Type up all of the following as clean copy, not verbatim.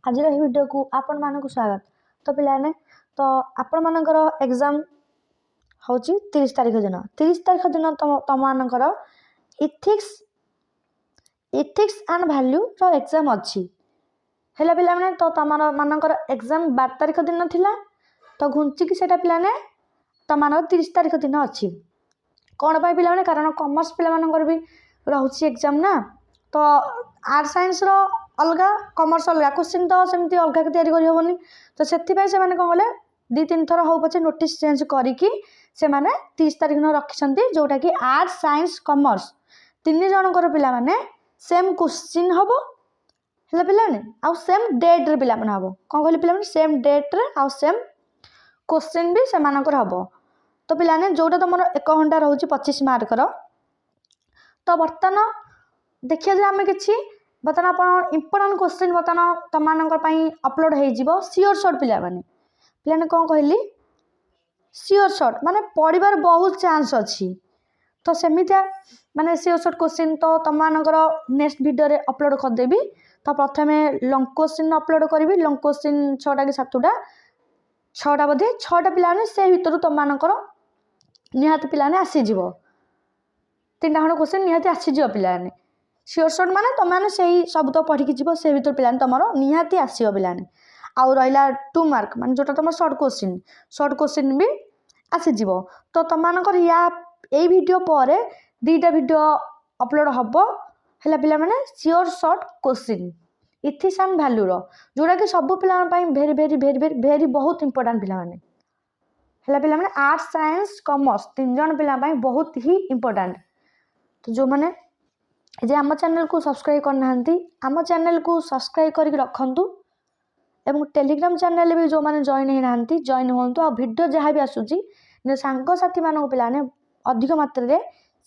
आज वीडियो को आपण मानक स्वागत। तो पिलाने तो आपण मानकर एग्जाम हूँ 30 तारीख दिन 30 तारीख दिन तुम मानकर इथिक्स इथिक्स एंड वैल्यू रो एग्जाम अच्छी है पिला मैंने तो तुम मानकर एग्जाम 12 तारीख दिन थिला तो घुंचिकी से पिलाने तुम 30 तारीख दिन अच्छी कौन पाई पिला मैंने कारण कॉमर्स पिला भी रोचे एग्जाम ना तो आर्ट साइंस रो अलगा कॉमर्स अलगा क्वेश्चन तो सेमती अलग तैयारी तो से कौन कले 2-3 थर हो पचे नोटिस चेंज करके 30 तारीख दिन रखिंट जोटा कि आर्ट साइंस कॉमर्स 3 जनकर पिला माने सेम क्वेश्चन हम है पिलाने आउ सेम डेट रे पिला माने हम कौन कहले पिला सेम डेट रे आउ सेम क्वेश्चन भी से हम तो पिलाने जोटा तुम 1 घंटा रोचे 25 मार्कर तो बर्तमान देखिए आम कि बर्तमान आप इम्पोर्टाट क्वेश्चन बर्तमान तुम अपलोड हो सियोर शॉर्ट पिलाने कौन कहली सियोर शॉर्ट माने पढ़ार बहुत चांस अच्छी तो सेमितिया माने सियोर शॉर्ट क्वेश्चन तो तुम नेक्स्ट वीडियो रे अपलोड करदेवी तो प्रथम लंग क्वेश्चन अपलोड करी लंग क्वेश्चन 6टा कि 7टा 6टा बोधे 6टा पिलाने से भर तुम निहाती पिलाने आसीज 3टा खंड क्वेश्चन निहाती आसीज पिलाने सियोर शॉर्ट माने तुम से सब तो पढ़ी जीव से भर पिलाने तुम निहाती आसो पिलाने आउ रहा 2 मार्क मान जोटा तुम शॉर्ट क्वेश्चन भी आसीज तो तुम या यही वीडियो पर 2टा वीडियो अपलोड हम है पिला माने sure short question ethics and value रो जोटा कि सब पिला भेरी भेरी भेरी भेरी भेरी बहुत इंपोर्टेंट पिला माने है पिला माने आर्ट साइंस कॉमर्स 3 जन पिला बहुत ही इंपोर्टेंट तो जो मैंने जे आम चैनल को सब्सक्राइब करना आम चैनल को सब्सक्राइब करके रखु एवं टेलीग्राम चैनल भी जो मैंने जॉइन होना जॉइन हूँ आ भिडियो जहाँ भी आसूसी सांगसाथी मानक पिलाने अधिक मात्रा रे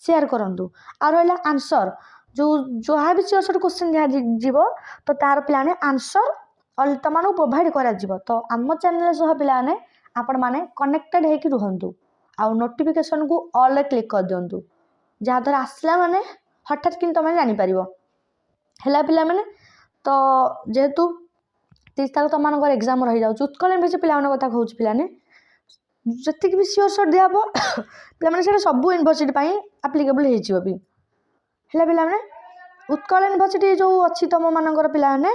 शेयर करूँ आ रहा आंसर जो जहाँ भी सियोर शॉर्ट क्वेश्चन जहाँ जीव तो तार पिलाने आंसर तुम प्रोवाइड कर तो आम चैनल सह पिलाने आपण मैंने कनेक्टेड होकर रुहतु आ नोटिफिकेशन को ऑल क्लिक कर दिंतु जहाँद्वारा आसला माने हठात कि तुम जापर है पिला माने तो जेहेतु 30 तारीख तुम एग्जाम रही जाऊँ उत्कल यूनिवर्सिटी पिला कथा कहूँ पिलाने जी भी सियोर शॉर्ट दिहब पे सब यूनिवर्सिटी आप्लिकेबल हो भी है पिला माने उत्कल यूनिवर्सिटी जो अच्छी तुम मानकर पिलाने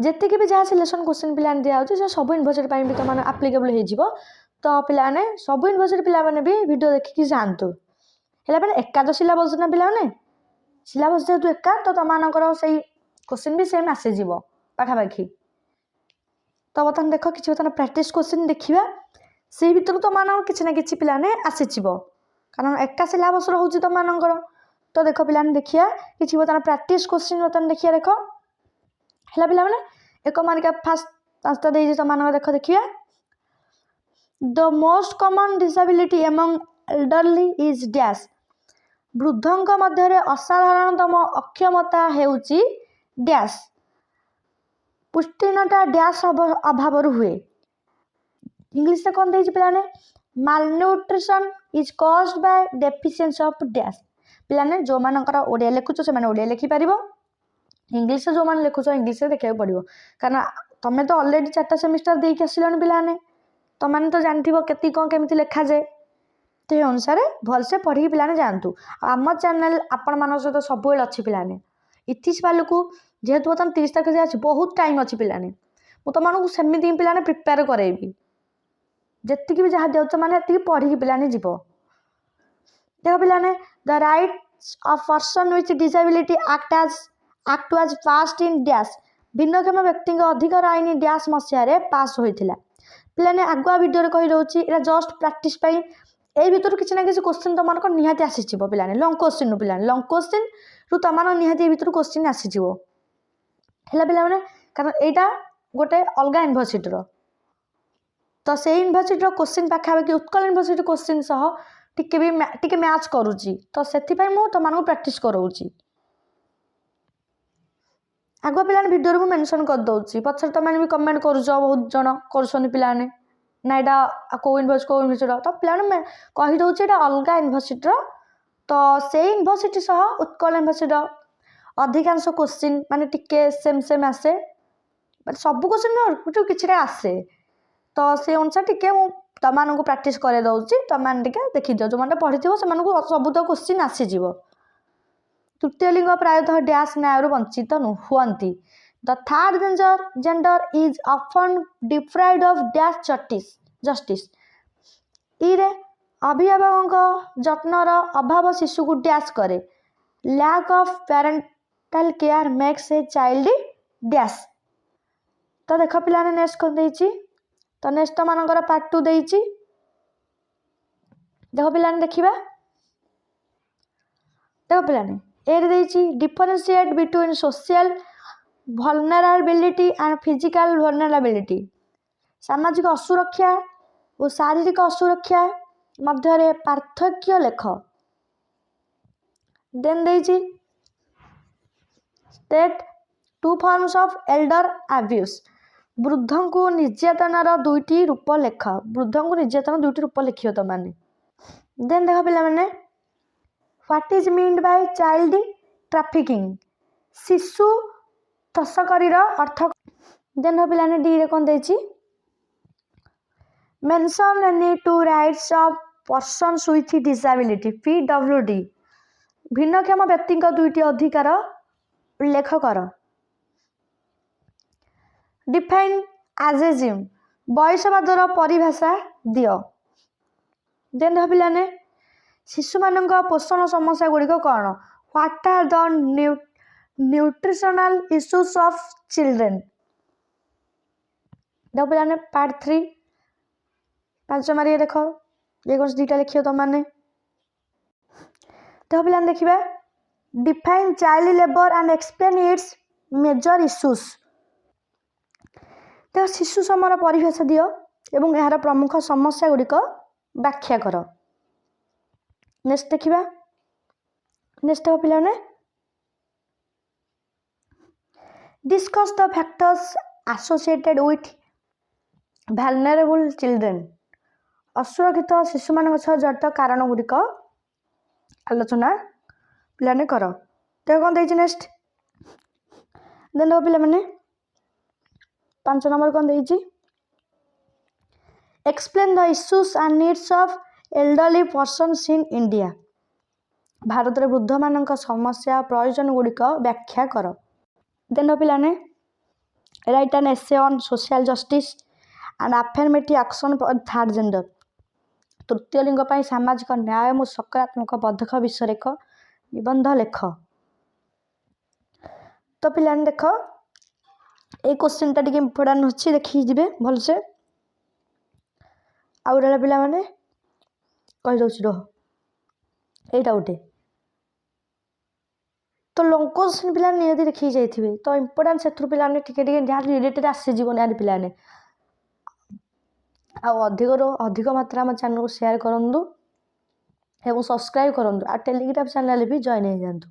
जी भी जहाँ सिलेक्शन क्वेश्चन पिलाने दिखाई से सब यूनिवर्सिटी भी तुम आप्लिकेबल हो तो पिलाने सब यूनिवर्सिटी पिला भी वीडियो देखिकी जातु है एका तो सिलेबस ना पिलाने सिलेबस जेहेतु एका तो तुम से क्वेश्चन भी सेम आसीज पाखापाखि तो बर्तमान देख कि बर्तमान प्रैक्टिस क्वेश्चन देखा से भर तुम कि ना कि पिलाने आसीज कारण एका सिलेबस रोचे तुम तो देख पिलाने देखिए कि बर्तमान प्रैक्टिस क्वेश्चन बर्तमान देखिए देख है पिला माने 1 मार्क फास्ट 5टा दे तुम देख देखिए the most common disability among elderly is dash वृद्धों मध्य असाधारणतम अक्षमता हेउची डैश पुष्टिहीनता डैश अभाव हुए इंग्लिश कौन दे पिलाने malnutrition is caused by deficiency of dash पिलाने जो मानकर ओडिया लिखुच से ओडिया लिखिपार इंग्लिश जो मैंने लिखुच इंग्लिश देखा पड़ो कारण तुम्हें तो ऑलरेडी 4टा सेमिस्टर देके आसिलनि पिलाने तुमने तो जानथ के कौन केमी लिखा जाए तो ये अनुसार भलसे पढ़ी पिलाने जातु आम चैनल आपण मान सहित सब अच्छी पिलाने इथिक्स वैल्यू को जेहेतु बर्तमान 30 तारीख अच्छी बहुत टाइम अच्छी पिलाने तुमको सेमती पिलाने प्रिपेयर करेबी जी भी जहाँ दिखाई मैंने पढ़ी पिलाने जीव देख पिलाने the rights of person with disability act was passed in dash भिन्नक्षम व्यक्ति अधिकार आईन डैश मसीह पास होता पिलाने आगुआ वीडियो कही रोचे यहाँ जस्ट प्रैक्टिस यही भर किसी ना कि क्वेश्चन तुम निहाती आसीज पिलाने लंग क्वेश्चन पिलाने लंग क्वेश्चन रु तुम निहाती भर क्वेश्चन आसीज है पिला माने कारण यहाँ गोटे अलग यूनिवर्सिटी तो से यूनिवर्सिटी क्वेश्चन पाखापाखि उत्कल यूनिवर्सिटी क्वेश्चन सह टिके मैच करुच्ची तो से तुमको प्रैक्टिस कराऊँगी आगुआ पिलाने वीडियो को मेंशन कर दूसरी पचर तुमने भी कमेंट करुच बहुत जन कर पिलाने ना यहाँ कौ यूनिवर्सिटी तो पिलाने कहीदे यहाँ अलग यूनिवर्सिटी तो से यूनिवर्सिटी सह उत्कल यूनिवर्सिटी अधिकांश क्वेश्चन माने टिके सेम आसे ମାନେ ସବୁ क्वेश्चन किछिटा आसे तो से अनुसार टिके मु तमମାନଙ୍କୁ प्रैक्टिस करे दउची तमन टिके देखि दियो जो माने पढिथिबो से मानको सब तो क्वेश्चन आसी जीवो तृतीय लिंग प्रायतः डैश न्यायରୁ ବଞ୍ଚିତ ହୁଅନ୍ତି the third gender is often deprived of dash justice इरे अभिभावक जत्नर अभाव शिशु को डैश करे lack of parental care makes a child dash तो देख पिलाने नेक्स्ट कर देछि तो नेक्स्ट मानकर पार्ट 2 देछि देख पिलाने देखिबा देख पिलाने ए देछि differentiate between social vulnerability and physical vulnerability सामाजिक असुरक्षा और शारीरिक असुरक्षा मध्य पार्थक्य लेख देन देछि state two forms of elder abuse वृद्धों को निर्यातनार दुईटी रूप लेख वृद्धों को निर्यातन दुईटी रूप लिखियो तो माने देन देख पिला माने what is meant by child trafficking शिशु तस्करीर अर्थ देन पिलाने डी रे कोन देछि mention any two rights of persons with disability PWD भिन्नक्षम व्यक्ति दुईटी अधिकार उल्लेख कर डिफाइन एजेजिम बयसवादर परिभाषा दियो देन पिलाने शिशु मान पोषण समस्या गुड़िक कौन what are the nutritional issues of children देख पिलाने पार्ट 3 पांच मारिए देख ये कौन दुईटा लिखियो तो माने देख पिलाने देखिबा define child labour and explain its major issues देख शिशु समर परिभाषा दियो एवं यार प्रमुख समस्या गुड़िक व्याख्या कर नेक्स्ट देखिबा नेक्स्ट देख पिलाने discuss the factors associated with vulnerable children असुरक्षित शिशु मान जड़ित कारण गुड़िक आलोचना पिलाने कर तो कौन देछि नेक्स्ट देन देखो पिला माने 5 नंबर कौन देछि explain the issues and needs of elderly persons in India Bharat रे वृद्ध मान समस्या प्रयोजन गुड़िक व्याख्या कर देन देखो पिलाने right an essay on social justice and affirmative action for third gender तृतीय लिंग पर सामाजिक न्याय और सकारात्मक पदक्षेप विषय एक निबंध लेख तो पिलाने देख ये क्वेश्चन टा टिके इम्पोर्टेंट अच्छी देखी जी भलसे आउ रे पिला माने कहि दउछि रह एटा उठे तो लॉन्ग क्वेश्चन पिला नियति देखी जाइथिबे तो इम्पोर्टेंट सेथु पिला ने टिके टिके ध्यान रिलेटेड आसी जीवन यार पिला ने अधिक मात्रा आम चैनल को शेयर करूँ और सब्सक्राइब करूँ आ टेलीग्राम चैनल भी जॉइन हो जातु।